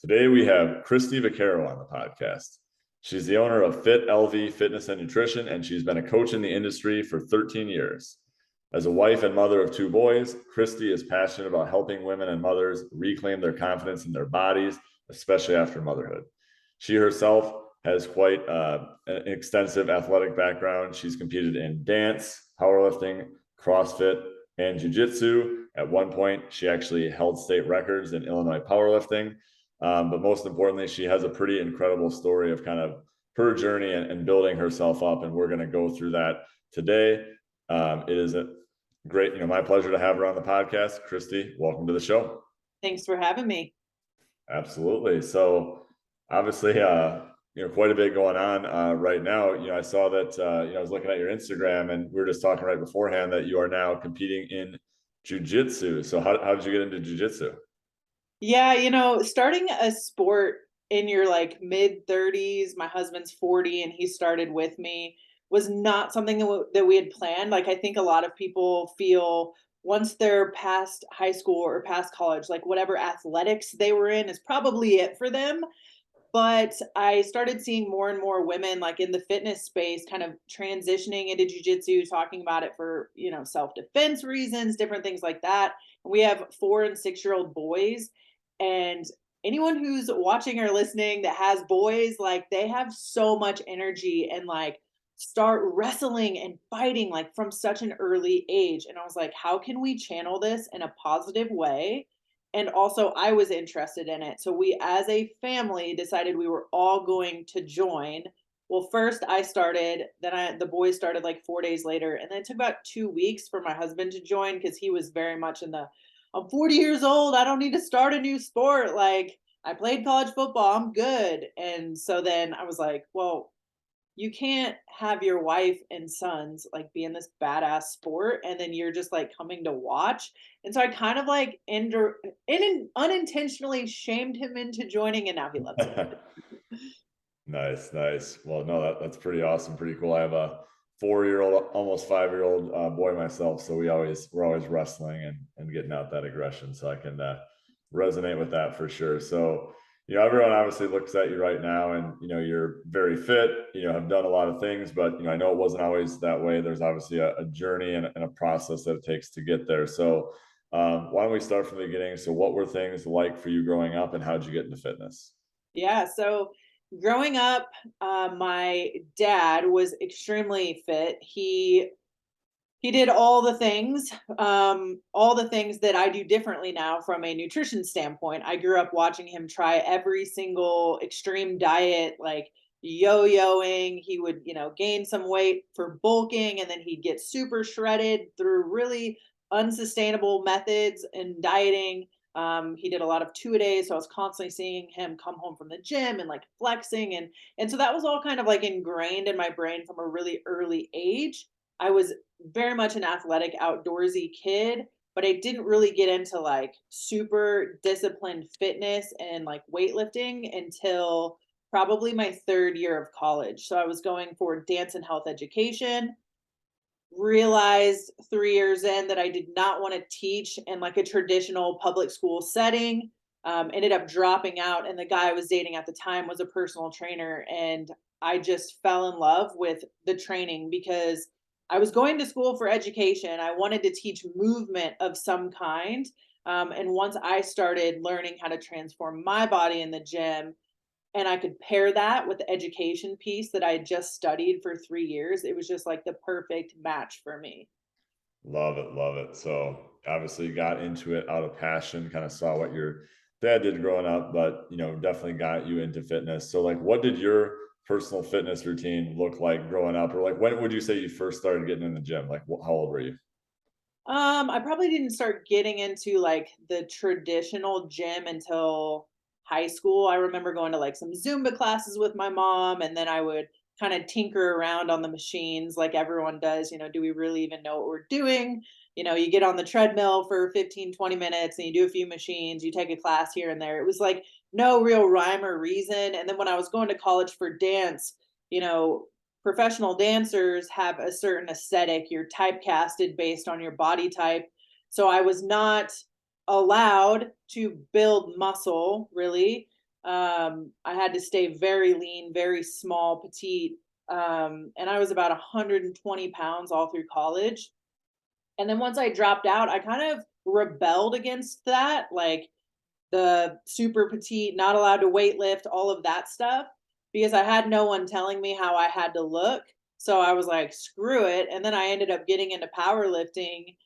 Today we have Kristi Vaccaro on the podcast. She's the owner of Fit LV Fitness and Nutrition, and she's been a coach in the industry for 13 years. As a wife and mother of two boys, Kristi is passionate about helping women and mothers reclaim their confidence in their bodies, especially after motherhood. She herself has quite an extensive athletic background. She's competed in dance, powerlifting, CrossFit, and jiu-jitsu. At one point, she actually held state records in Illinois powerlifting. But most importantly, she has a pretty incredible story of kind of her journey and building herself up. And we're going to go through that today. It is a great, my pleasure to have her on the podcast. Kristi, welcome to the show. Thanks for having me. Absolutely. So obviously, quite a bit going on right now. I saw that, I was looking at your Instagram, and we were just talking right beforehand that you are now competing in jiu-jitsu. So how did you get into jiu-jitsu? Yeah, starting a sport in your like mid 30s, my husband's 40 and he started with me, was not something that we had planned. Like I think a lot of people feel once they're past high school or past college, like whatever athletics they were in is probably it for them. But I started seeing more and more women like in the fitness space kind of transitioning into jujitsu, talking about it for, self-defense reasons, different things like that. We have 4 and 6-year-old boys, and anyone who's watching or listening that has boys, like they have so much energy and like start wrestling and fighting like from such an early age. And I was like, how can we channel this in a positive way? And also I was interested in it. So we as a family decided we were all going to join. Well, first I started, then the boys started like 4 days later, and then it took about 2 weeks for my husband to join because he was very much in the I'm 40 years old, I don't need to start a new sport. Like I played college football, I'm good. And so then I was like, well, you can't have your wife and sons like be in this badass sport and then you're just like coming to watch. And so I kind of like unintentionally shamed him into joining, and now he loves it. Nice, nice. Well, no, that's pretty awesome, pretty cool. I have a 4-year-old, almost 5-year-old boy myself, so we're always wrestling and getting out that aggression. So I can resonate with that for sure. So everyone obviously looks at you right now, and you're very fit. Have done a lot of things, but I know it wasn't always that way. There's obviously a journey and a process that it takes to get there. So why don't we start from the beginning? So what were things like for you growing up, and how did you get into fitness? Yeah, so growing up, my dad was extremely fit. He did all the things that I do differently now from a nutrition standpoint. I grew up watching him try every single extreme diet, like yo-yoing. He would, gain some weight for bulking, and then he'd get super shredded through really unsustainable methods in dieting. He did a lot of two-a-days, so I was constantly seeing him come home from the gym and like flexing, and so that was all kind of like ingrained in my brain from a really early age. I was very much an athletic, outdoorsy kid, but I didn't really get into like super disciplined fitness and like weightlifting until probably my 3rd year of college. So I was going for dance and health education, realized 3 years in that I did not want to teach in like a traditional public school setting. Ended up dropping out, and the guy I was dating at the time was a personal trainer, and I just fell in love with the training because I was going to school for education. I wanted to teach movement of some kind. And once I started learning how to transform my body in the gym, and I could pair that with the education piece that I had just studied for 3 years, it was just like the perfect match for me. Love it, love it. So obviously you got into it out of passion, kind of saw what your dad did growing up, but definitely got you into fitness. So like what did your personal fitness routine look like growing up? Or like when would you say you first started getting in the gym? Like how old were you? I probably didn't start getting into like the traditional gym until high school. I remember going to like some Zumba classes with my mom, and then I would kind of tinker around on the machines like everyone does. Do we really even know what we're doing? You get on the treadmill for 15, 20 minutes and you do a few machines, you take a class here and there. It was like no real rhyme or reason. And then when I was going to college for dance, you know, professional dancers have a certain aesthetic. You're typecasted based on your body type. So I was not allowed to build muscle really I had to stay very lean, very small, petite. And I was about 120 pounds all through college. And then once I dropped out, I kind of rebelled against that, like the super petite, not allowed to weight lift, all of that stuff, because I had no one telling me how I had to look. So I was like, screw it. And then I ended up getting into powerlifting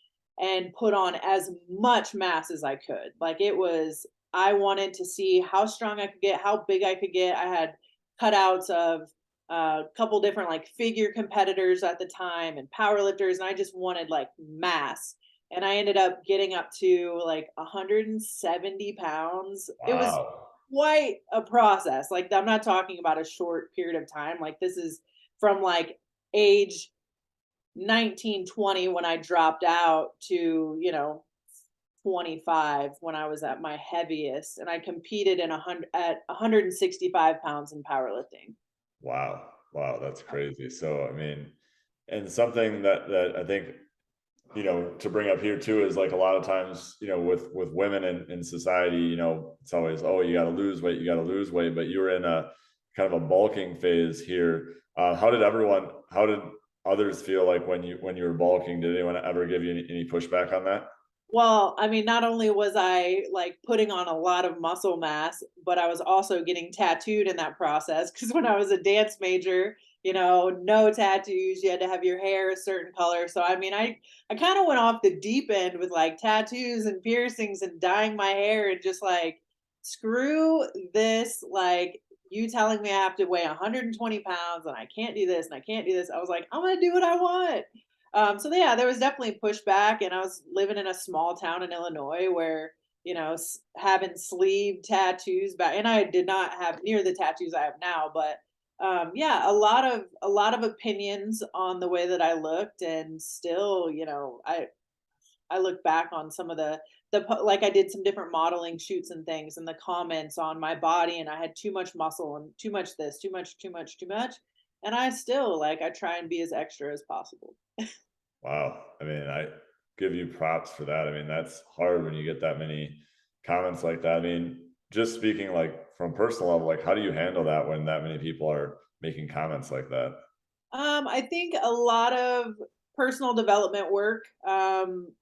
and put on as much mass as I could. Like it was, I wanted to see how strong I could get, how big I could get. I had cutouts of a couple different like figure competitors at the time and powerlifters, and I just wanted like mass. And I ended up getting up to like 170 pounds. It was Wow. quite a process. Like I'm not talking about a short period of time. Like this is from like age 19, 20 when I dropped out to, 25 when I was at my heaviest, and I competed in 100 at 165 pounds in powerlifting. Wow. Wow. That's crazy. So, I mean, and something that I think, to bring up here too is like a lot of times, with women in society, it's always, oh, you got to lose weight, you got to lose weight. But you were in a kind of a bulking phase here. How did others feel like when you were bulking? Did anyone ever give you any pushback on that? Well, I mean, not only was I like putting on a lot of muscle mass, but I was also getting tattooed in that process. Cause when I was a dance major, no tattoos, you had to have your hair a certain color. So, I mean, I kind of went off the deep end with like tattoos and piercings and dyeing my hair and just like, screw this. Like, you telling me I have to weigh 120 pounds and I can't do this and I can't do this. I was like, I'm going to do what I want. So yeah, there was definitely pushback, and I was living in a small town in Illinois where having sleeve tattoos back, and I did not have near the tattoos I have now, but yeah, a lot of opinions on the way that I looked, and still, I look back on some of like I did some different modeling shoots and things, and the comments on my body, and I had too much muscle and too much this, too much, too much, too much, and I still like I try and be as extra as possible. Wow. I mean, I give you props for that. I mean, that's hard when you get that many comments like that. I mean, just speaking like from personal level, like how do you handle that when that many people are making comments like that? I think a lot of personal development work,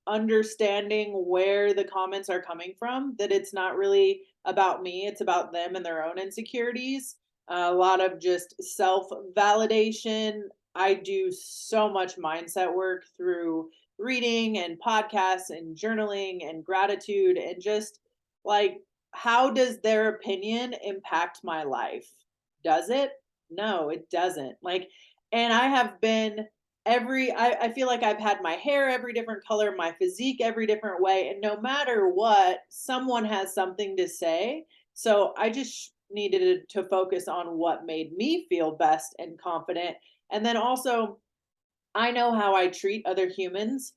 understanding where the comments are coming from, that it's not really about me, it's about them and their own insecurities. A lot of just self validation. I do so much mindset work through reading and podcasts and journaling and gratitude and just like, how does their opinion impact my life? Does it? No, it doesn't. Like, and I have been I feel like I've had my hair every different color, my physique every different way, and no matter what, someone has something to say. So I just needed to focus on what made me feel best and confident. And then also, I know how I treat other humans.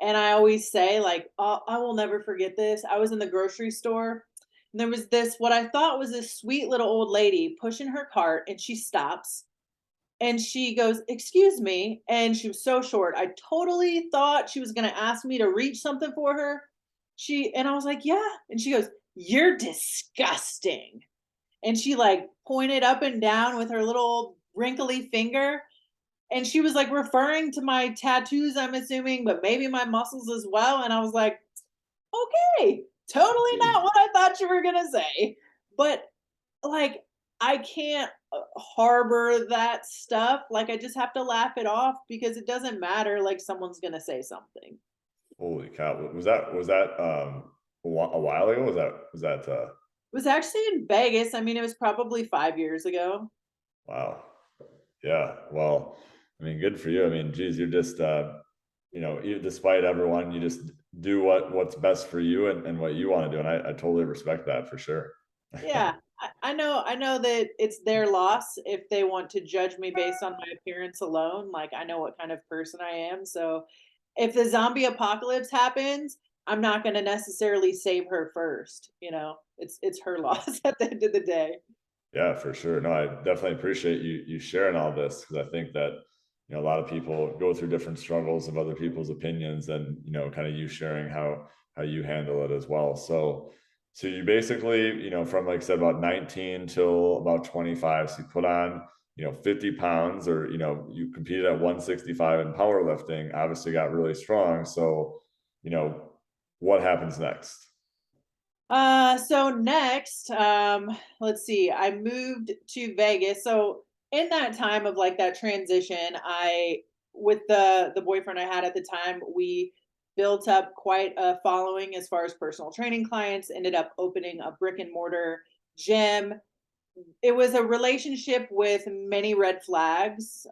And I always say, like, oh, I will never forget this. I was in the grocery store, and there was what I thought was this sweet little old lady pushing her cart, and she stops and she goes, "Excuse me." And she was so short. I totally thought she was going to ask me to reach something for her. And I was like, "Yeah." And she goes, "You're disgusting." And she like pointed up and down with her little wrinkly finger. And she was like referring to my tattoos, I'm assuming, but maybe my muscles as well. And I was like, okay, totally not Jeez. what I thought you were going to say. But like, I can't harbor that stuff. Like, I just have to laugh it off because it doesn't matter. Like, someone's gonna say something. It Holy cow. Was that a while ago? Was that was actually in Vegas. I mean, it was probably 5 years ago. wow. Yeah. Well, I mean, good for you. I mean, geez, you're just despite everyone, you just do what's best for you and what you want to do. And I totally respect that for sure. Yeah, I know that it's their loss if they want to judge me based on my appearance alone. Like, I know what kind of person I am. So, if the zombie apocalypse happens, I'm not going to necessarily save her first. It's her loss at the end of the day. Yeah, for sure. No, I definitely appreciate you sharing all this because I think that a lot of people go through different struggles of other people's opinions and kind of you sharing how you handle it as well. So So you basically, from like I said, about 19 till about 25. So you put on, 50 pounds, or, you competed at 165 in powerlifting, obviously got really strong. So, you know, what happens next? So next, let's see, I moved to Vegas. So in that time of like that transition, with the boyfriend I had at the time, we built up quite a following as far as personal training clients, ended up opening a brick and mortar gym. It was a relationship with many red flags,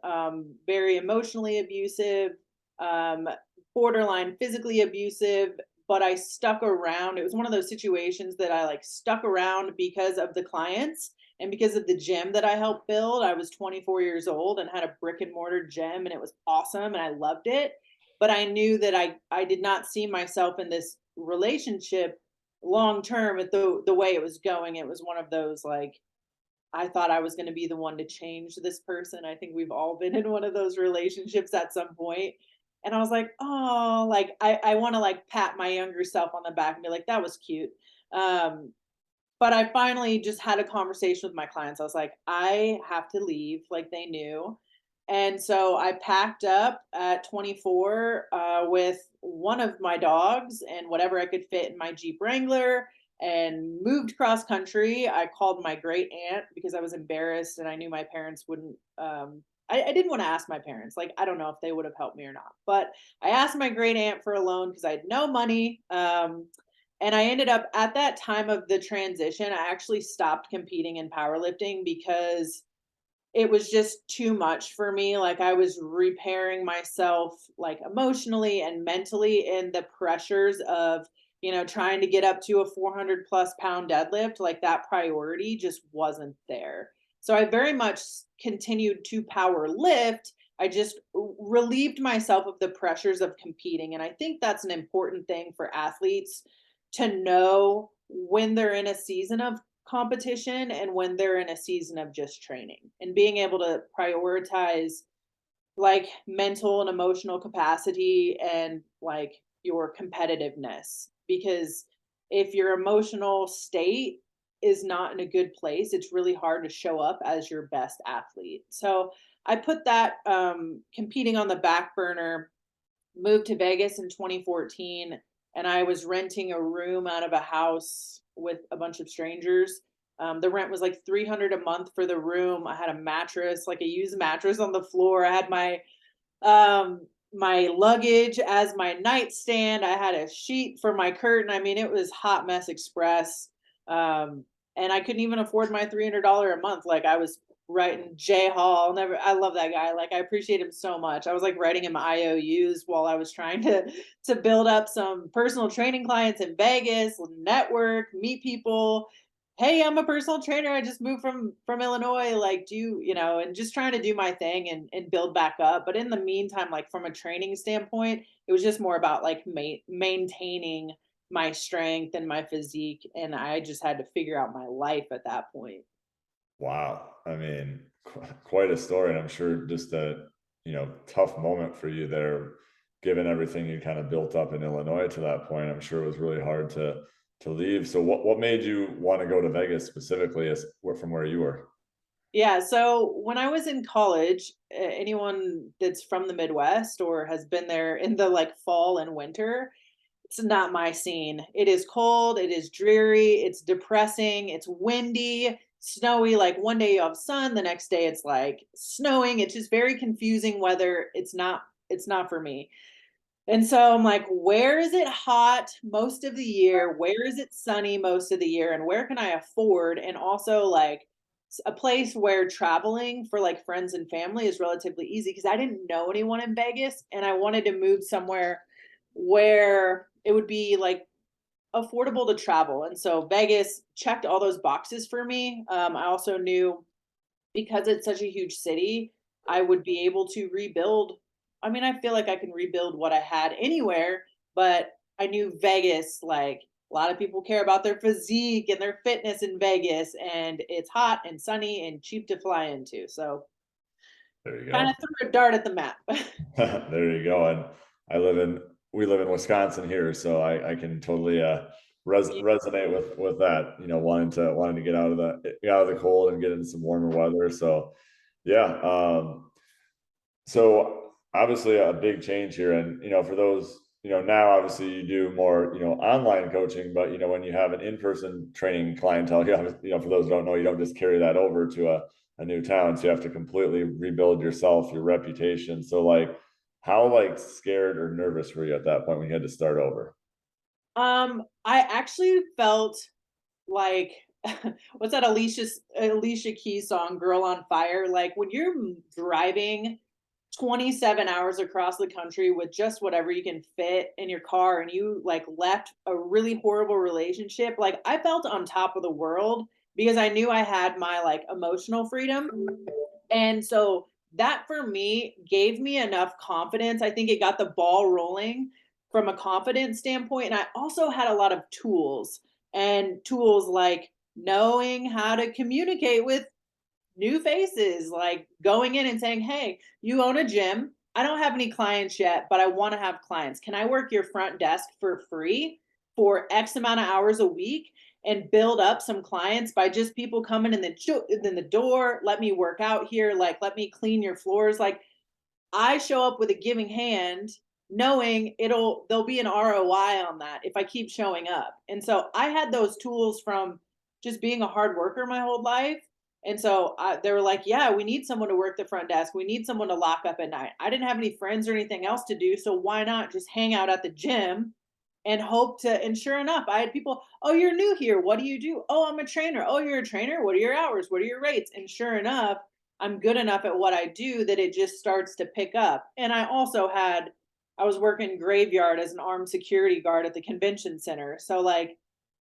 very emotionally abusive, um, borderline physically abusive, but I stuck around. It was one of those situations that I like stuck around because of the clients and because of the gym that I helped build. I was 24 years old and had a brick and mortar gym, and it was awesome and I loved it. But I knew that I did not see myself in this relationship long term at the way it was going. It was one of those like I thought I was gonna be the one to change this person. I think we've all been in one of those relationships at some point. And I was like, "Oh," like, I wanna, like, pat my younger self on the back and be like, "That was cute." Um, but I finally just had a conversation with my clients. I was like, "I have to leave," like, they knew. And so I packed up at 24, with one of my dogs and whatever I could fit in my Jeep Wrangler and moved cross country. I called my great aunt because I was embarrassed and I knew my parents wouldn't, I didn't wanna ask my parents, like, I don't know if they would have helped me or not, but I asked my great aunt for a loan because I had no money, and I ended up at that time of the transition, I actually stopped competing in powerlifting because it was just too much for me. Like I was repairing myself like emotionally and mentally in the pressures of, trying to get up to a 400 plus pound deadlift. Like that priority just wasn't there. So I very much continued to power lift. I just relieved myself of the pressures of competing. And I think that's an important thing for athletes to know when they're in a season of competition and when they're in a season of just training, and being able to prioritize like mental and emotional capacity and like your competitiveness, because if your emotional state is not in a good place, it's really hard to show up as your best athlete. So I put that competing on the back burner, moved to Vegas in 2014, and I was renting a room out of a house with a bunch of strangers. The rent was like 300 a month for the room. I had a mattress, like a used mattress on the floor. I had my luggage as my nightstand. I had a sheet for my curtain. I mean, it was hot mess express. Um, and I couldn't even afford my $300 a month. Like I was writing Jay Hall. Never, I love that guy. Like I appreciate him so much. I was like writing him IOUs while I was trying to build up some personal training clients in Vegas, network, meet people. Hey, I'm a personal trainer. I just moved from Illinois. Like, and just trying to do my thing and build back up. But in the meantime, like from a training standpoint, it was just more about like maintaining my strength and my physique, and I just had to figure out my life at that point. Wow. I mean, quite a story. And I'm sure just a, tough moment for you there, given everything you kind of built up in Illinois to that point. I'm sure it was really hard to leave. So what made you want to go to Vegas specifically from where you were? Yeah, so when I was in college, anyone that's from the Midwest or has been there in the like fall and winter, it's not my scene. It is cold, it is dreary, it's depressing, it's windy, snowy. Like one day you have sun, the next day it's like snowing. It's just very confusing weather. It's not for me. And so I'm like, where is it hot most of the year? Where is it sunny most of the year? And where can I afford? And also like a place where traveling for like friends and family is relatively easy, because I didn't know anyone in Vegas and I wanted to move somewhere where it would be like affordable to travel. And so Vegas checked all those boxes for me. I also knew because it's such a huge city, I would be able to rebuild. I mean, I feel like I can rebuild what I had anywhere, but I knew Vegas, like a lot of people care about their physique and their fitness in Vegas, and it's hot and sunny and cheap to fly into. So There you kind go. of threw a dart at the map. There you go. And I live in we live in Wisconsin here, so I can totally resonate with that, wanting to get out of the cold and get into some warmer weather. So yeah. So obviously a big change here. And, for those, now obviously you do more, online coaching, but, when you have an in-person training clientele, for those who don't know, you don't just carry that over to a new town. So you have to completely rebuild yourself, your reputation. So like, how like scared or nervous were you at that point when you had to start over? I actually felt like what's that Alicia Keys song, Girl on Fire? Like when you're driving 27 hours across the country with just whatever you can fit in your car and you like left a really horrible relationship, like I felt on top of the world because I knew I had my like emotional freedom. And so that for me gave me enough confidence. I think it got the ball rolling from a confidence standpoint. And I also had a lot of tools, and tools like knowing how to communicate with new faces, like going in and saying, "Hey, you own a gym. I don't have any clients yet, but I want to have clients. Can I work your front desk for free for X amount of hours a week and build up some clients by just people coming in the door? Let me work out here. Like, let me clean your floors." Like, I show up with a giving hand, knowing there'll be an ROI on that if I keep showing up. And so I had those tools from just being a hard worker my whole life. And so they were like, "Yeah, we need someone to work the front desk. We need someone to lock up at night." I didn't have any friends or anything else to do, so why not just hang out at the gym and hope to? And sure enough, I had people, "Oh, you're new here. What do you do?" "Oh, I'm a trainer." "Oh, you're a trainer. What are your hours? What are your rates?" And sure enough, I'm good enough at what I do that it just starts to pick up. And I was working graveyard as an armed security guard at the convention center. So like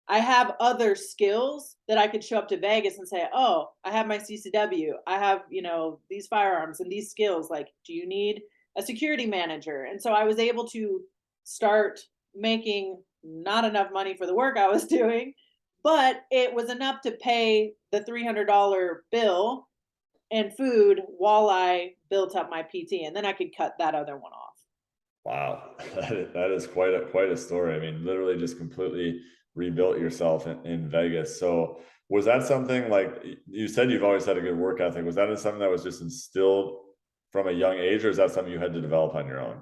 I have other skills that I could show up to Vegas and say, "Oh, I have my CCW. I have, these firearms and these skills. Like, do you need a security manager?" And so I was able to start making not enough money for the work I was doing, but it was enough to pay the $300 bill and food while I built up my PT, and then I could cut that other one off. Wow, that is quite a story. I mean, literally just completely rebuilt yourself in Vegas. So was that something like you said you've always had a good work ethic? Was that something that was just instilled from a young age, or is that something you had to develop on your own?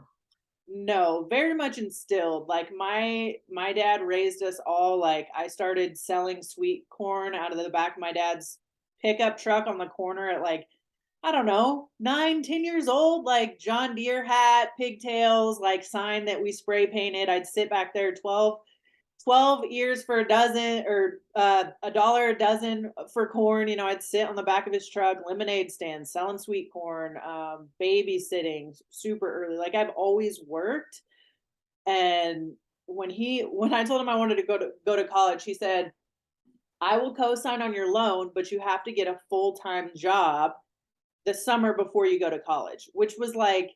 No, very much instilled. Like my dad raised us all. Like I started selling sweet corn out of the back of my dad's pickup truck on the corner at like, I don't know, 9, 10 years old, like John Deere hat, pigtails, like sign that we spray painted. I'd sit back there 12 ears for a dozen, or a dollar a dozen for corn. I'd sit on the back of his truck, lemonade stand, selling sweet corn, babysitting super early. Like I've always worked. And when I told him I wanted to go to college, he said, "I will co-sign on your loan, but you have to get a full-time job the summer before you go to college," which was like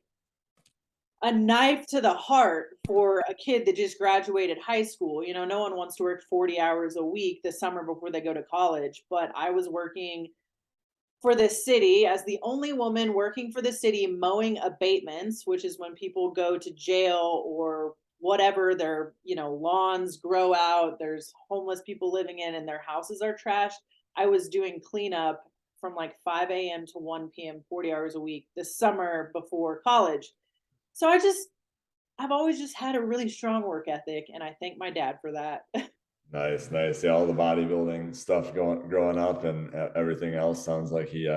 a knife to the heart for a kid that just graduated high school. No one wants to work 40 hours a week the summer before they go to college. But I was working for the city as the only woman working for the city mowing abatements, which is when people go to jail or whatever, their, lawns grow out, there's homeless people living in and their houses are trashed. I was doing cleanup from like 5 a.m. to 1 p.m., 40 hours a week this summer before college. So I've always just had a really strong work ethic, and I thank my dad for that. Nice, nice. Yeah, all the bodybuilding stuff growing up and everything else sounds like he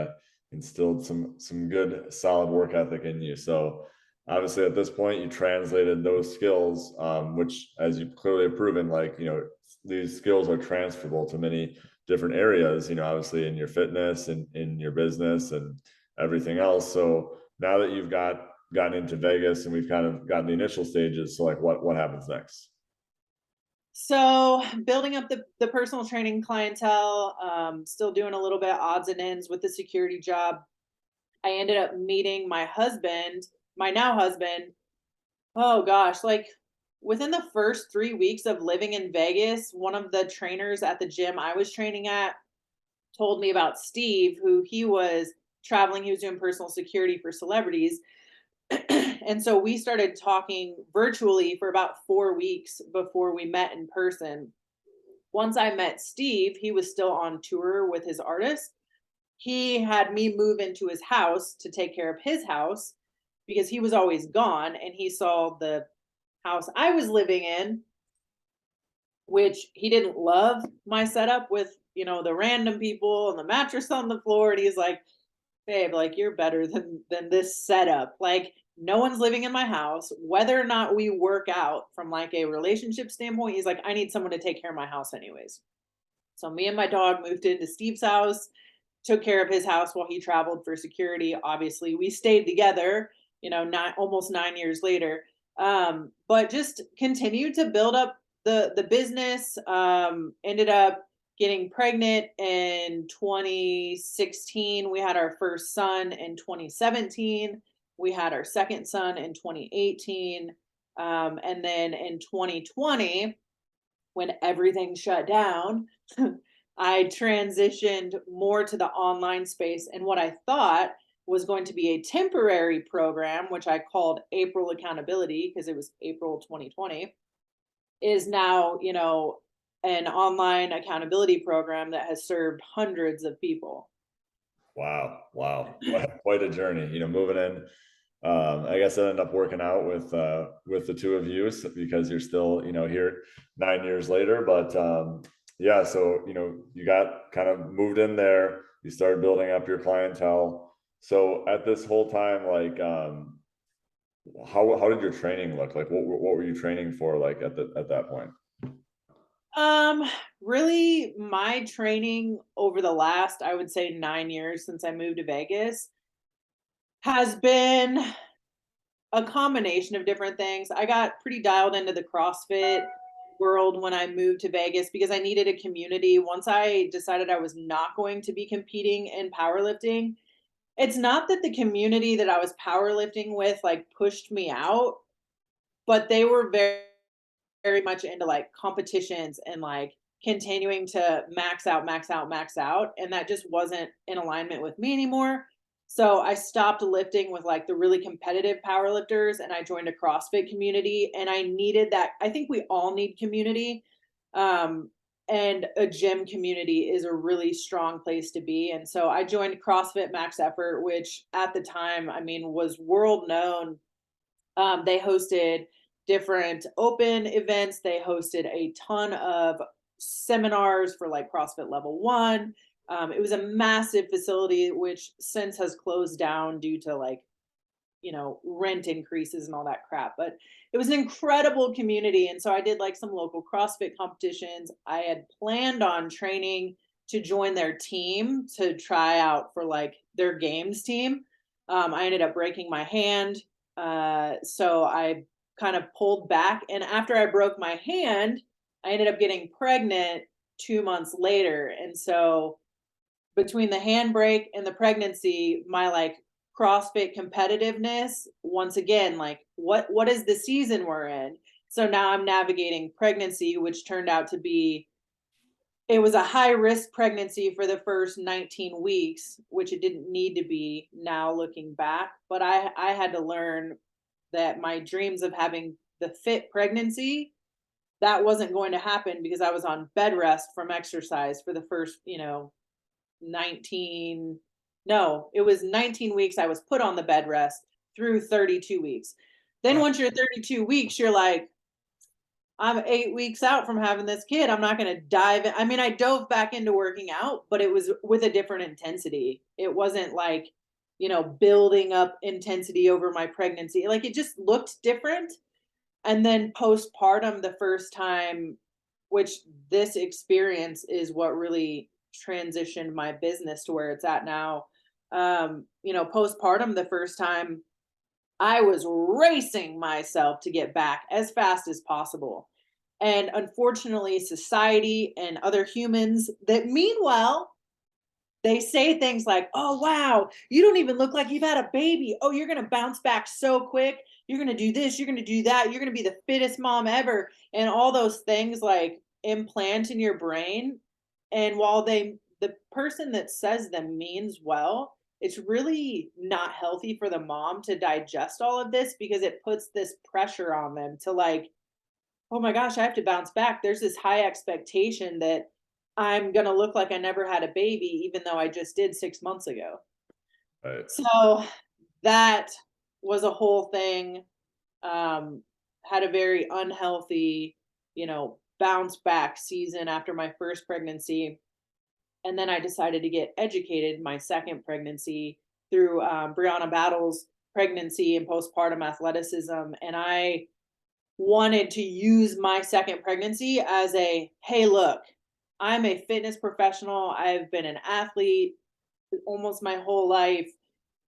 instilled some good solid work ethic in you. So obviously at this point you translated those skills, which as you clearly have proven, like these skills are transferable to many different areas. Obviously in your fitness and in your business and everything else. So now that you've gotten into Vegas and we've kind of gotten the initial stages, so like what happens next? So building up the personal training clientele, still doing a little bit of odds and ends with the security job. I ended up meeting my husband, my now husband. Oh gosh, like within the first 3 weeks of living in Vegas, one of the trainers at the gym I was training at told me about Steve, who he was traveling. He was doing personal security for celebrities. And so we started talking virtually for about 4 weeks before we met in person. Once I met Steve, he was still on tour with his artist. He had me move into his house to take care of his house because he was always gone, and he saw the house I was living in, which he didn't love my setup with, the random people and the mattress on the floor. And he's like, babe, like you're better than this setup. Like no one's living in my house. Whether or not we work out from like a relationship standpoint, he's like, I need someone to take care of my house anyways. So me and my dog moved into Steve's house, took care of his house while he traveled for security. Obviously, we stayed together, almost 9 years later. But just continued to build up the business. Ended up getting pregnant in 2016. We had our first son in 2017. We had our second son in 2018. And then in 2020, when everything shut down, I transitioned more to the online space. And what I thought was going to be a temporary program, which I called April Accountability because it was April 2020, is now, an online accountability program that has served hundreds of people. Wow. Wow. Quite a journey, moving in. I guess it ended up working out with the two of you because you're still, here 9 years later. But yeah, so you got kind of moved in there, you started building up your clientele. So at this whole time, like how did your training look? Like what were you training for like at that point? Really my training over the last, I would say 9 years since I moved to Vegas has been a combination of different things. I got pretty dialed into the CrossFit world when I moved to Vegas because I needed a community. Once I decided I was not going to be competing in powerlifting, it's not that the community that I was powerlifting with like pushed me out, but they were very, very much into like competitions and like continuing to max out, max out, max out. And that just wasn't in alignment with me anymore. So I stopped lifting with like the really competitive power lifters and I joined a CrossFit community. And I needed that. I think we all need community. And a gym community is a really strong place to be. And so I joined CrossFit Max Effort, which at the time, I mean, was world known. They hosted different open events. They hosted a ton of seminars for like CrossFit Level 1. It was a massive facility, which since has closed down due to like, rent increases and all that crap. But it was an incredible community. And so I did like some local CrossFit competitions. I had planned on training to join their team to try out for like their games team. I ended up breaking my hand. So I kind of pulled back. And after I broke my hand, I ended up getting pregnant 2 months later. And so between the handbrake and the pregnancy, my like CrossFit competitiveness, once again, like what is the season we're in? So now I'm navigating pregnancy, which turned out to be, it was a high risk pregnancy for the first 19 weeks, which it didn't need to be now looking back. But I had to learn that my dreams of having the fit pregnancy, that wasn't going to happen because I was on bed rest from exercise for the first, 19, no, it was 19 weeks I was put on the bed rest through 32 weeks. Then Wow. once you're 32 weeks, you're like, I'm 8 weeks out from having this kid. I'm not going to dive in. I mean, I dove back into working out, but it was with a different intensity. It wasn't like, building up intensity over my pregnancy. Like it just looked different. And then postpartum, the first time, which this experience is what really transitioned my business to where it's at now. Postpartum, the first time, I was racing myself to get back as fast as possible. And unfortunately, society and other humans that mean well, they say things like, oh, wow, you don't even look like you've had a baby. Oh, you're going to bounce back so quick. You're going to do this. You're going to do that. You're going to be the fittest mom ever. And all those things like implant in your brain. And while the person that says them means well, it's really not healthy for the mom to digest all of this because it puts this pressure on them to like oh my gosh, I have to bounce back. There's this high expectation that I'm going to look like I never had a baby, even though I just did 6 months ago. Right. So that was a whole thing. Um, had a very unhealthy, bounce back season after my first pregnancy. And then I decided to get educated my second pregnancy through Brianna Battle's pregnancy and postpartum athleticism. And I wanted to use my second pregnancy as a, hey, look, I'm a fitness professional. I've been an athlete almost my whole life.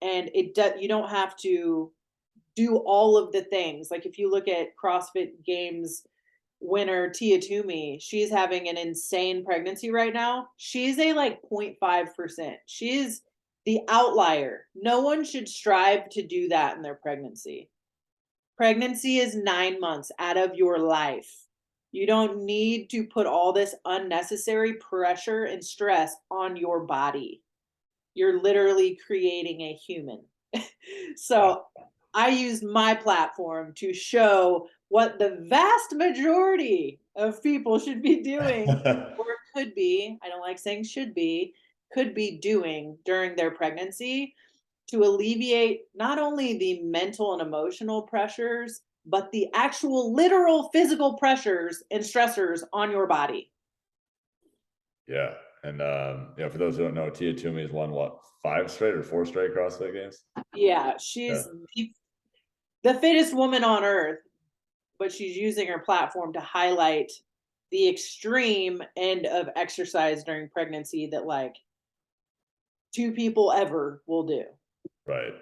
And you don't have to do all of the things. Like if you look at CrossFit Games winner Tia Toomey, she's having an insane pregnancy right now. She's a like 0.5%. She's the outlier. No one should strive to do that in their pregnancy. Pregnancy is 9 months out of your life. You don't need to put all this unnecessary pressure and stress on your body. You're literally creating a human. So I used my platform to show what the vast majority of people should be doing, or could be, I don't like saying should be, could be doing during their pregnancy to alleviate not only the mental and emotional pressures, but the actual literal physical pressures and stressors on your body. Yeah. And for those who don't know, Tia Toomey has won what, 5 straight or 4 straight CrossFit games? Yeah, Yeah. she's the fittest woman on earth, but she's using her platform to highlight the extreme end of exercise during pregnancy that like two people ever will do. Right.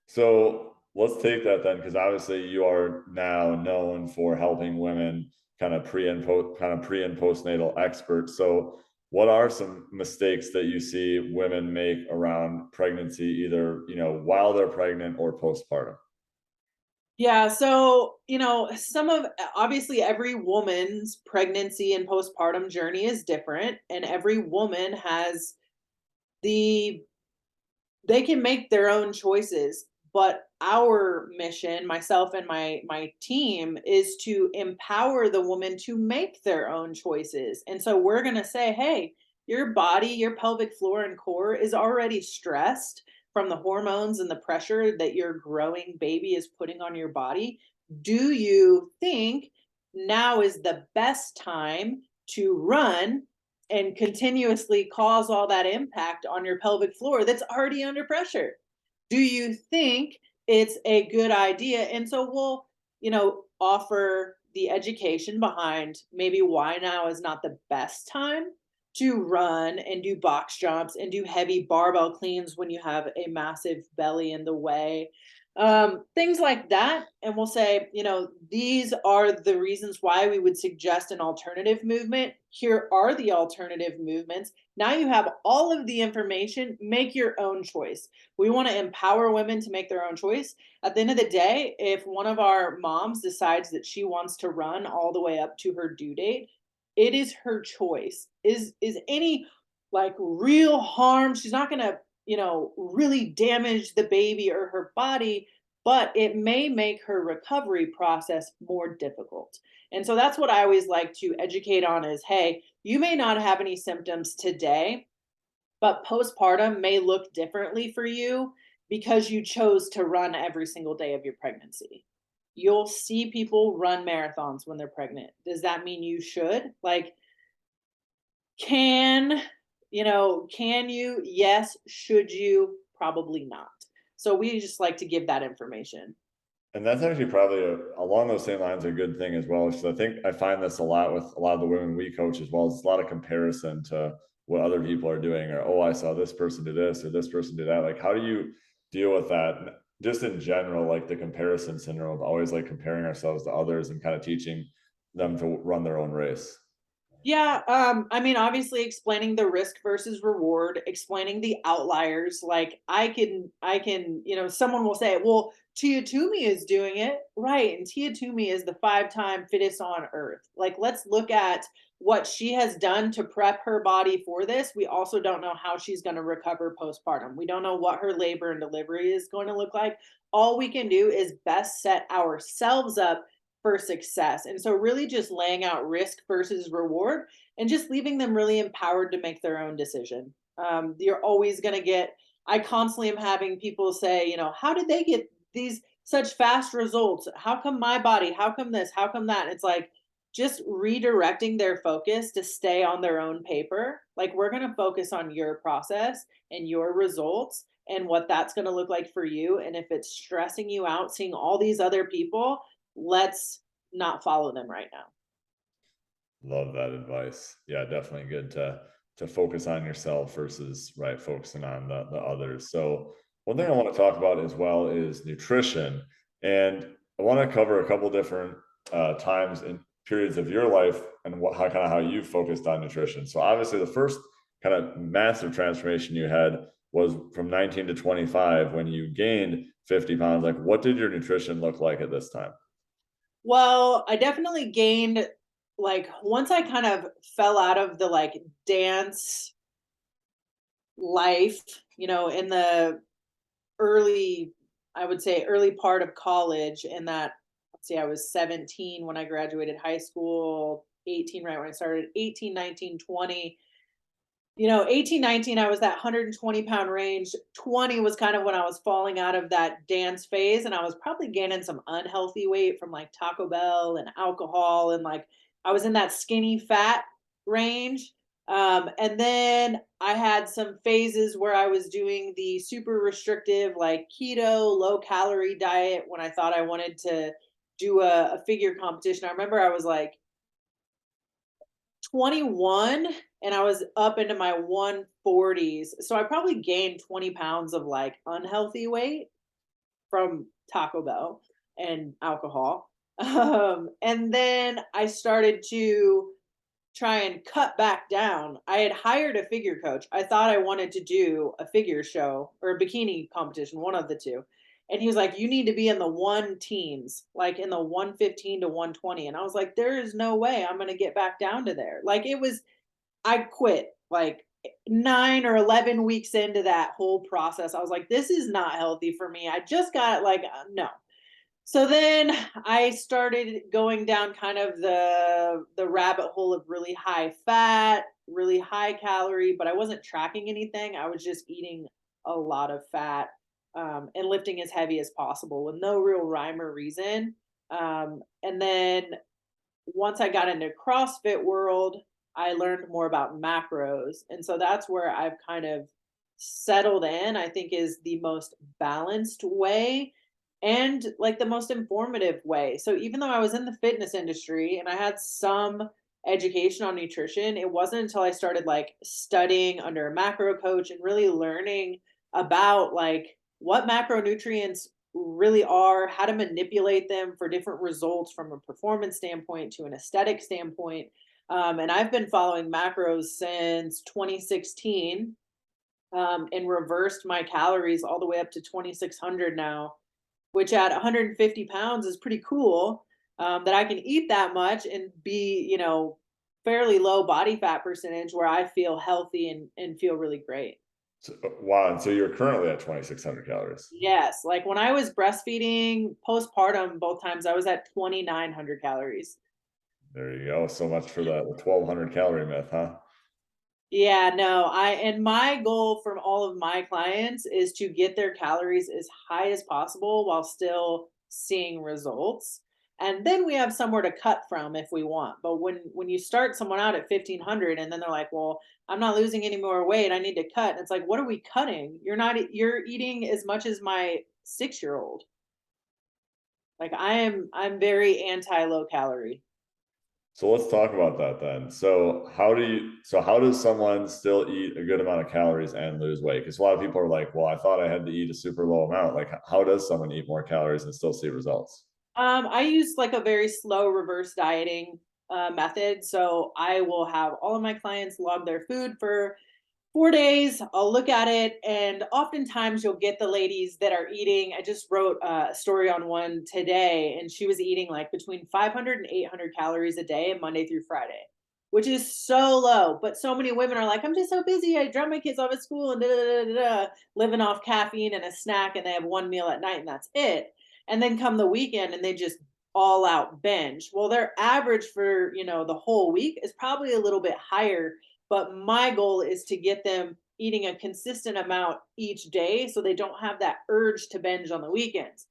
So let's take that then, because obviously you are now known for helping women kind of pre and postnatal experts. So what are some mistakes that you see women make around pregnancy, either, while they're pregnant or postpartum? Yeah, so, some of obviously every woman's pregnancy and postpartum journey is different, and every woman has the they can make their own choices, but our mission, myself and my team, is to empower the woman to make their own choices. And so we're going to say, hey, your body, your pelvic floor and core is already stressed from the hormones and the pressure that your growing baby is putting on your body. Do you think now is the best time to run and continuously cause all that impact on your pelvic floor that's already under pressure? Do you think it's a good idea? And so we'll, offer the education behind maybe why now is not the best time to run and do box jumps and do heavy barbell cleans when you have a massive belly in the way, things like that. And we'll say, these are the reasons why we would suggest an alternative movement. Here are the alternative movements. Now you have all of the information, make your own choice. We want to empower women to make their own choice. At the end of the day, if one of our moms decides that she wants to run all the way up to her due date, it is her choice. Is any like real harm? She's not going to, really damage the baby or her body, but it may make her recovery process more difficult. And so that's what I always like to educate on is, hey, you may not have any symptoms today, but postpartum may look differently for you because you chose to run every single day of your pregnancy. You'll see people run marathons when they're pregnant. Does that mean you should? Like, can can you? Yes. Should you? Probably not. So we just like to give that information. And that's actually probably along those same lines, a good thing as well. Because I think I find this a lot with a lot of the women we coach as well. It's a lot of comparison to what other people are doing, or, oh, I saw this person do this or this person do that. Like, how do you deal with that? Just in general, like the comparison syndrome, always like comparing ourselves to others and kind of teaching them to run their own race. Yeah, I mean, obviously explaining the risk versus reward, explaining the outliers. Like I can, someone will say, well, Tia Toomey is doing it. Right. And Tia Toomey is the 5-time fittest on earth. Like, let's look at what she has done to prep her body for this. We also don't know how she's going to recover postpartum. We don't know what her labor and delivery is going to look like. All we can do is best set ourselves up for success. And so really just laying out risk versus reward and just leaving them really empowered to make their own decision. You're always going to get, I constantly am having people say, you know, how did they get these such fast results? How come my body? How come this? How come that? It's like just redirecting their focus to stay on their own paper. Like, we're going to focus on your process and your results and what that's going to look like for you. And if it's stressing you out seeing all these other people, let's not follow them right now. Love that advice. Yeah, definitely good to focus on yourself versus focusing on the others. So one thing I want to talk about as well is nutrition, and I want to cover a couple different times and periods of your life and how you focused on nutrition. So obviously the first kind of massive transformation you had was from 19 to 25 when you gained 50 pounds. Like, what did your nutrition look like at this time? Well, I definitely gained, like, once I kind of fell out of the like dance life, you know, in the early, I would say early part of college, in that, let's see, I was 17 when I graduated high school, 18 right when I started, 18, 19, 20. You know, 18, 19, I was that 120-pound range. 20 was kind of when I was falling out of that dance phase, and I was probably gaining some unhealthy weight from like Taco Bell and alcohol, and like I was in that skinny fat range. And then I had some phases where I was doing the super restrictive, like keto, low calorie diet when I thought I wanted to do a figure competition. I remember I was like 21 and I was up into my 140s. So I probably gained 20 pounds of like unhealthy weight from Taco Bell and alcohol. And then I started to try and cut back down. I had hired a figure coach. I thought I wanted to do a figure show or a bikini competition, one of the two. And he was like, you need to be in the one teens, like in the 115 to 120. And I was like, there is no way I'm going to get back down to there. Like, it was, I quit like 9 or 11 weeks into that whole process. I was like, this is not healthy for me. I just got like, no. So then I started going down kind of the rabbit hole of really high fat, really high calorie, but I wasn't tracking anything. I was just eating a lot of fat, and lifting as heavy as possible with no real rhyme or reason. And then once I got into CrossFit world, I learned more about macros. And so that's where I've kind of settled in, I think is the most balanced way and like the most informative way. So even though I was in the fitness industry and I had some education on nutrition, it wasn't until I started like studying under a macro coach and really learning about like what macronutrients really are, how to manipulate them for different results from a performance standpoint to an aesthetic standpoint. And I've been following macros since 2016, and reversed my calories all the way up to 2,600 now, which at 150 pounds is pretty cool. That I can eat that much and be, you know, fairly low body fat percentage where I feel healthy and feel really great. So, wow. And so you're currently at 2,600 calories. Yes, like when I was breastfeeding postpartum, both times I was at 2,900 calories. There you go. So much for the 1,200 calorie myth, huh? Yeah, no, and my goal from all of my clients is to get their calories as high as possible while still seeing results. And then we have somewhere to cut from if we want. But when you start someone out at 1,500 and then they're like, "Well, I'm not losing any more weight. I need to cut." And it's like, "What are we cutting? You're eating as much as my 6-year-old." Like, I'm very anti low calorie. So let's talk about that then. So how does someone still eat a good amount of calories and lose weight? Because a lot of people are like, well, I thought I had to eat a super low amount. Like, how does someone eat more calories and still see results? I use like a very slow reverse dieting method. So I will have all of my clients log their food for 4 days. I'll look at it, and oftentimes you'll get the ladies that are eating. I just wrote a story on one today, and she was eating like between 500 and 800 calories a day, Monday through Friday, which is so low. But so many women are like, I'm just so busy. I drop my kids off at school and da da da da, living off caffeine and a snack, and they have one meal at night, and that's it. And then come the weekend, and they just all out binge. Well, their average for, the whole week is probably a little bit higher, but my goal is to get them eating a consistent amount each day so they don't have that urge to binge on the weekends.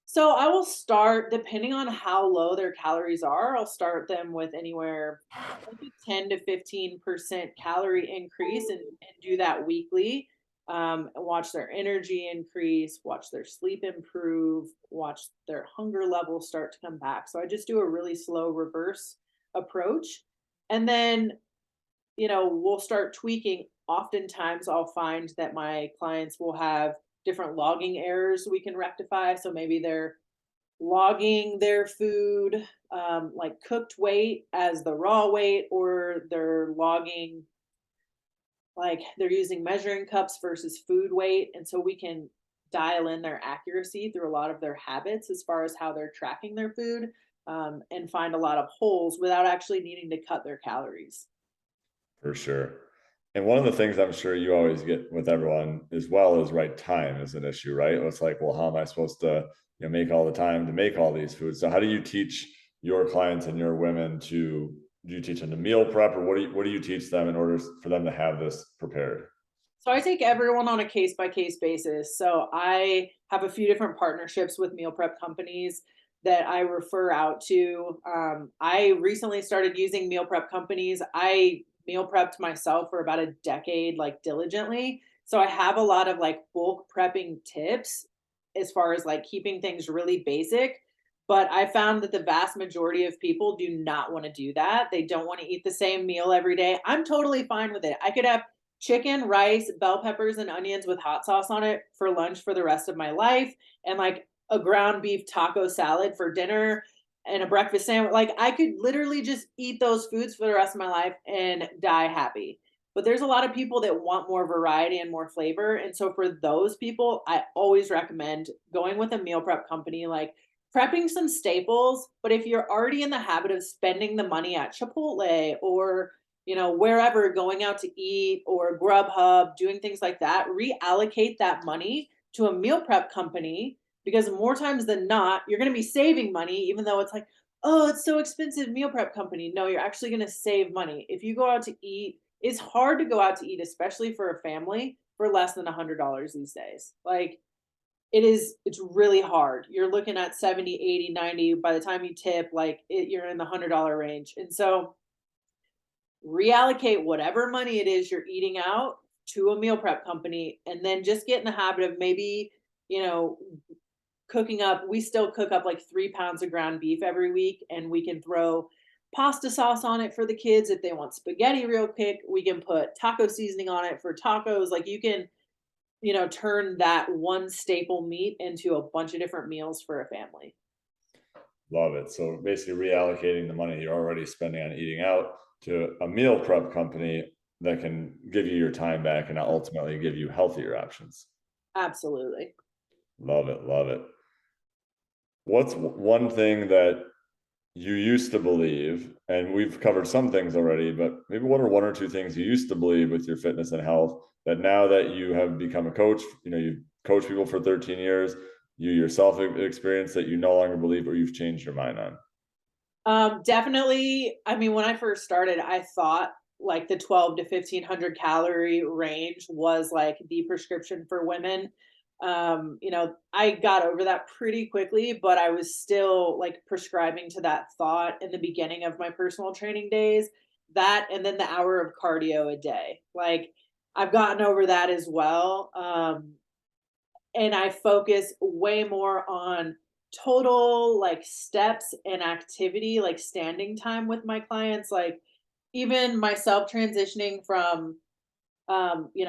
So I will start, depending on how low their calories are, I'll start them with anywhere like a 10 to 15% calorie increase and do that weekly. Watch their energy increase, watch their sleep improve, watch their hunger levels start to come back. So I just do a really slow reverse approach. And then, we'll start tweaking. Oftentimes I'll find that my clients will have different logging errors we can rectify. So maybe they're logging their food, like cooked weight as the raw weight, or they're logging, like they're using measuring cups versus food weight. And so we can dial in their accuracy through a lot of their habits as far as how they're tracking their food, and find a lot of holes without actually needing to cut their calories. For sure. And one of the things I'm sure you always get with everyone as well is right time is an issue, right? It's like, well, how am I supposed to, make all the time to make all these foods? So how do you teach your clients and your women do you teach them to meal prep, or what do you teach them in order for them to have this prepared? So I take everyone on a case by case basis. So I have a few different partnerships with meal prep companies that I refer out to. I recently started using meal prep companies. I meal prepped myself for about a decade, like diligently. So I have a lot of like bulk prepping tips as far as like keeping things really basic. But I found that the vast majority of people do not want to do that. They don't want to eat the same meal every day. I'm totally fine with it. I could have chicken, rice, bell peppers, and onions with hot sauce on it for lunch for the rest of my life, and like a ground beef taco salad for dinner and a breakfast sandwich. Like I could literally just eat those foods for the rest of my life and die happy. But there's a lot of people that want more variety and more flavor. And so for those people, I always recommend going with a meal prep company, like prepping some staples. But if you're already in the habit of spending the money at Chipotle or wherever, going out to eat or Grubhub, doing things like that, reallocate that money to a meal prep company, because more times than not, you're going to be saving money, even though it's like, oh, it's so expensive, meal prep company. No, you're actually going to save money. If you go out to eat, it's hard to go out to eat, especially for a family, for less than $100 these days. Like it's really hard. You're looking at 70, 80, 90 by the time you tip, like you're in the $100 range. And so reallocate whatever money it is you're eating out to a meal prep company, and then just get in the habit of maybe, you know, cooking up. We still cook up like 3 pounds of ground beef every week, and we can throw pasta sauce on it for the kids. If they want spaghetti real quick, we can put taco seasoning on it for tacos. Like you can, turn that one staple meat into a bunch of different meals for a family. Love it. So basically reallocating the money you're already spending on eating out to a meal prep company that can give you your time back and ultimately give you healthier options. Absolutely. Love it. Love it. What's one thing that you used to believe, and we've covered some things already, but maybe what are one or two things you used to believe with your fitness and health that now that you have become a coach, you've coached people for 13 years, you yourself have experienced that you no longer believe or you've changed your mind on? Definitely. I mean, when I first started, I thought like the 12 to 1500 calorie range was like the prescription for women. I got over that pretty quickly, but I was still like prescribing to that thought in the beginning of my personal training days. That and then the hour of cardio a day. Like I've gotten over that as well. And I focus way more on total like steps and activity, like standing time with my clients. Like even myself transitioning from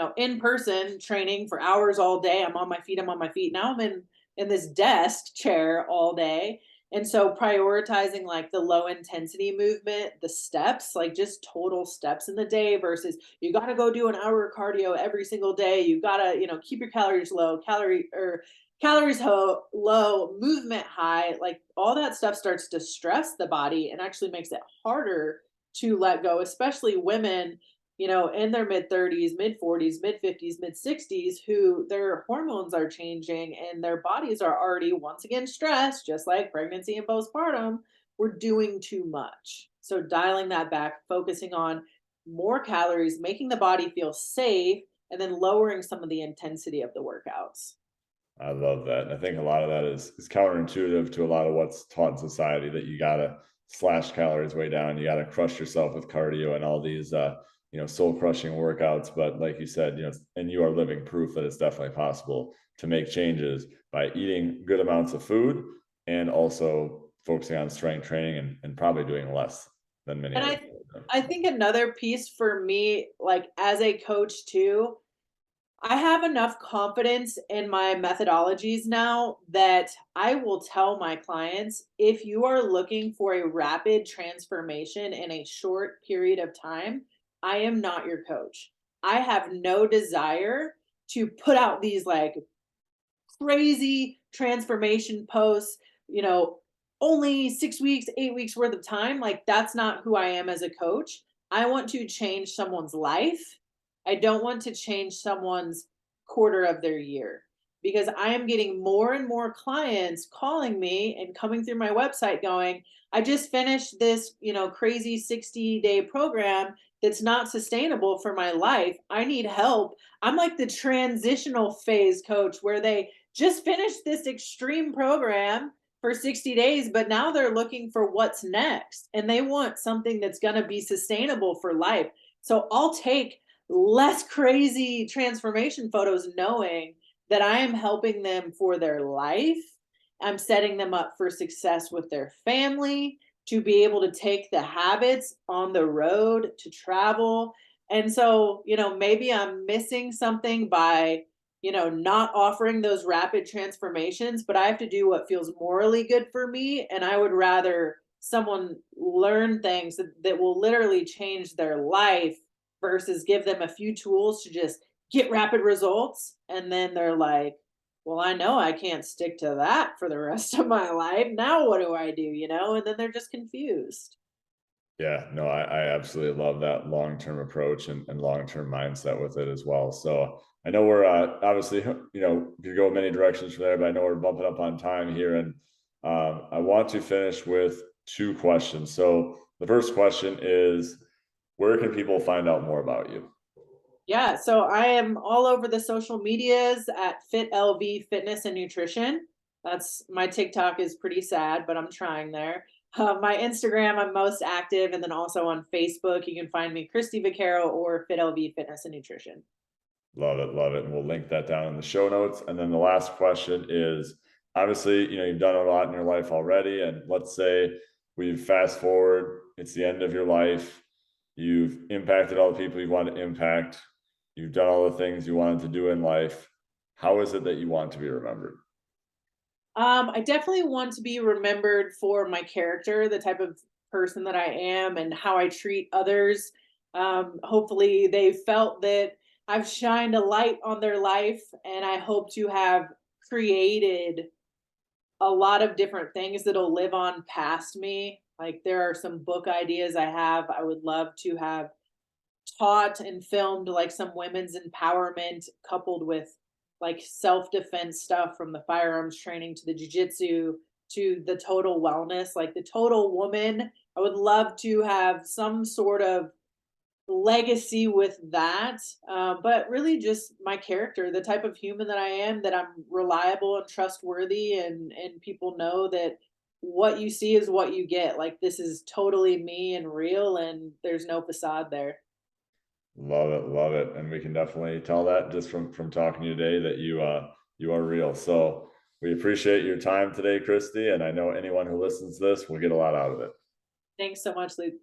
in person training for hours all day. I'm on my feet, I'm on my feet. Now I'm in this desk chair all day. And so prioritizing like the low intensity movement, the steps, like just total steps in the day versus you got to go do an hour of cardio every single day. You got to, keep your calories low, low, movement high. Like all that stuff starts to stress the body and actually makes it harder to let go, especially women. in their mid 30s, mid 40s, mid 50s, mid 60s, who their hormones are changing and their bodies are already once again stressed, just like pregnancy and postpartum. We're doing too much. So dialing that back, focusing on more calories, making the body feel safe, and then lowering some of the intensity of the workouts. I love that. And I think a lot of that is counterintuitive to a lot of what's taught in society, that you gotta slash calories way down, you gotta crush yourself with cardio and all these soul crushing workouts. But like you said, and you are living proof that it's definitely possible to make changes by eating good amounts of food and also focusing on strength training and probably doing less than many And other I people. I think another piece for me, like as a coach too, I have enough confidence in my methodologies now that I will tell my clients, if you are looking for a rapid transformation in a short period of time, I am not your coach. I have no desire to put out these like crazy transformation posts, you know, only 6 weeks, 8 weeks worth of time. Like, that's not who I am as a coach. I want to change someone's life. I don't want to change someone's quarter of their year, because I am getting more and more clients calling me and coming through my website going, I just finished this, crazy 60-day program that's not sustainable for my life. I need help. I'm like the transitional phase coach where they just finished this extreme program for 60 days, but now they're looking for what's next and they want something that's going to be sustainable for life. So I'll take less crazy transformation photos knowing that I am helping them for their life. I'm setting them up for success with their family, to be able to take the habits on the road to travel. And so, maybe I'm missing something by not offering those rapid transformations, but I have to do what feels morally good for me. And I would rather someone learn things that will literally change their life versus give them a few tools to just get rapid results. And then they're like, well, I know I can't stick to that for the rest of my life. Now what do I do? And then they're just confused. Yeah, no, I absolutely love that long-term approach and long-term mindset with it as well. So I know we're obviously, could go many directions from there, but I know we're bumping up on time here. And I want to finish with two questions. So the first question is, where can people find out more about you? Yeah, so I am all over the social medias at FitLV Fitness and Nutrition. That's my TikTok is pretty sad, but I'm trying there. My Instagram, I'm most active, and then also on Facebook, you can find me Kristi Vaccaro or FitLV Fitness and Nutrition. Love it, love it. And we'll link that down in the show notes. And then the last question is, obviously, you've done a lot in your life already. And let's say we fast forward, it's the end of your life. You've impacted all the people you want to impact. You've done all the things you wanted to do in life. How is it that you want to be remembered? I definitely want to be remembered for my character, the type of person that I am, and how I treat others. Hopefully, they felt that I've shined a light on their life, and I hope to have created a lot of different things that'll live on past me. Like, there are some book ideas I have. I would love to have taught and filmed like some women's empowerment coupled with like self-defense stuff, from the firearms training to the jiu-jitsu to the total wellness, like the total woman. I would love to have some sort of legacy with that. But really just my character, the type of human that I am, that I'm reliable and trustworthy, and people know that what you see is what you get. Like, this is totally me and real, and there's no facade there. Love it, love it. And we can definitely tell that just from talking to you today, that you are real. So we appreciate your time today, Kristi. And I know anyone who listens to this will get a lot out of it. Thanks so much, Luke.